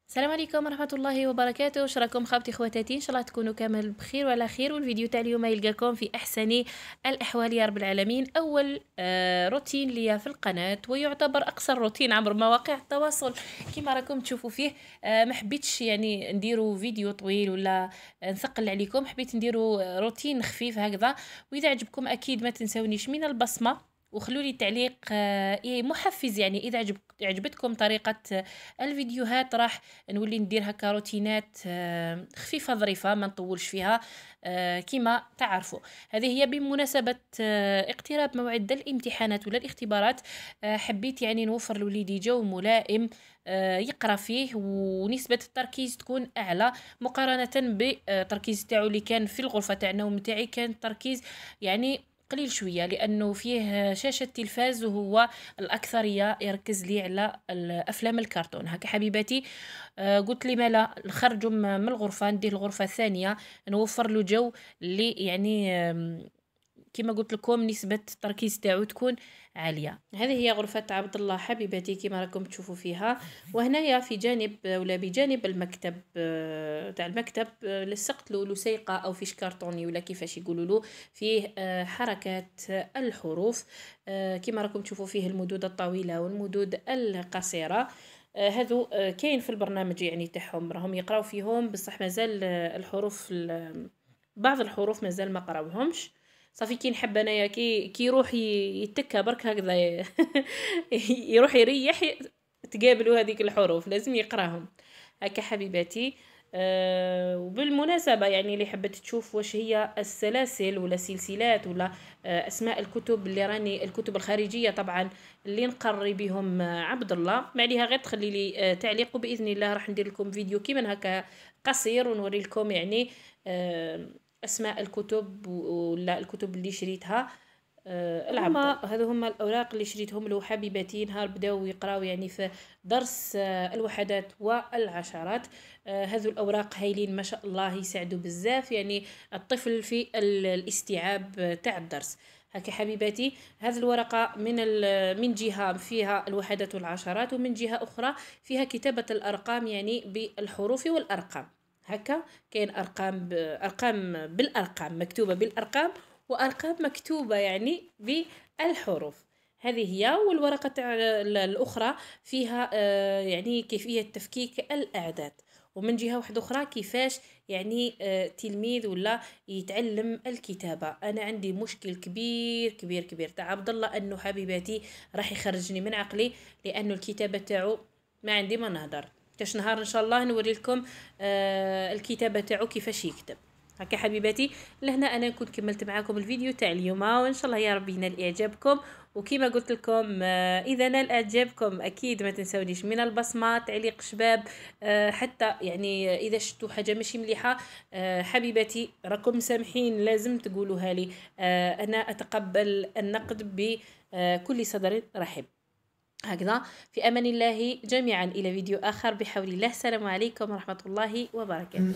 السلام عليكم ورحمة الله وبركاته. واش راكم خاوتي خواتاتي؟ ان شاء الله تكونوا كامل بخير وعلى خير. والفيديو تاع اليوم يلقاكم في احسن الاحوال يا رب العالمين. اول روتين ليا في القناة، ويعتبر اقصر روتين عبر مواقع التواصل كما راكم تشوفوا فيه. ما حبيتش يعني نديروا فيديو طويل ولا نثقل عليكم، حبيت نديروا روتين خفيف هكذا. واذا عجبكم اكيد ما تنسونيش من البصمة وخلوا لي تعليق محفز. يعني اذا عجبتكم طريقة الفيديوهات راح نولي ندير هكا روتينات خفيفة ظريفة ما نطولش فيها. كما تعرفوا هذه هي بمناسبة اقتراب موعد الامتحانات ولا الاختبارات. حبيت يعني نوفر لوليدي جو ملائم يقرا فيه ونسبة التركيز تكون اعلى مقارنة بتركيز تاعو اللي كان في الغرفة تاع النوم تاعي. كان التركيز يعني قليل شوية لأنه فيه شاشة تلفاز، وهو الأكثرية يركز لي على الأفلام الكرتون. هكا حبيباتي قلت لي مالا نخرجوا من الغرفة نديه الغرفة الثانية نوفر له جو اللي يعني كما قلت لكم نسبة التركيز تاعو تكون عالية. هذه هي غرفة عبد الله حبيباتي كما راكم تشوفوا فيها. وهنايا في جانب ولا بجانب المكتب تاع المكتب لصقت له لصيقة او فيش كارطوني ولا كيفاش يقولوا له، فيه حركات الحروف كما راكم تشوفوا فيه المدود الطويلة والمدود القصيرة. هذو كاين في البرنامج يعني تاعهم راهم يقراو فيهم، بصح مازال الحروف بعض الحروف مازال ما قراوهمش. صافي كي نحب انايا كي يروح يتكى برك هكذا يروح يريح تقابلوا هذيك الحروف لازم يقراهم. هكا حبيباتي. وبالمناسبة يعني اللي حبت تشوف واش هي السلاسل ولا سلسلات ولا اسماء الكتب اللي راني الكتب الخارجية طبعا اللي نقري بهم عبد الله، ما عليها غير تخلي لي تعليق وباذن الله راح ندير لكم فيديو كيما هكا قصير ونوري لكم يعني اسماء الكتب ولا الكتب اللي شريتها. العبد هذو هما الاوراق اللي شريتهم له حبيباتي نهار بداو يقراو يعني في درس الوحدات والعشرات. هذو الاوراق هايلين ما شاء الله يساعدوا بزاف يعني الطفل في الاستيعاب تاع الدرس. هكا حبيباتي هذه الورقة من جهة فيها الوحدات والعشرات ومن جهة أخرى فيها كتابة الأرقام يعني بالحروف والأرقام. هكا كاين ارقام بالارقام مكتوبه بالارقام وارقام مكتوبه يعني بالحروف. هذه هي. والورقه الاخرى فيها يعني كيفيه تفكيك الاعداد، ومن جهه واحده اخرى كيفاش يعني تلميذ ولا يتعلم الكتابه. انا عندي مشكل كبير كبير كبير تاع عبد الله انه حبيباتي راح يخرجني من عقلي، لانه الكتابه تاعو ما عندي ما نهضر. تاش نهار ان شاء الله نوري لكم الكتابه تاعو كيفاش يكتب. هكا حبيباتي لهنا انا كنت كملت معاكم الفيديو تاع اليوم، وان شاء الله يا رب ينال اعجابكم. وكما قلت لكم اذا نال اعجابكم اكيد ما تنسونيش من البصمه تعليق شباب. حتى يعني اذا شفتوا حاجه ماشي مليحه حبيباتي راكم مسامحين لازم تقولوها لي. انا اتقبل النقد بكل صدر رحب. هكذا في أمان الله جميعا. إلى فيديو آخر بحول الله. السلام عليكم ورحمة الله وبركاته.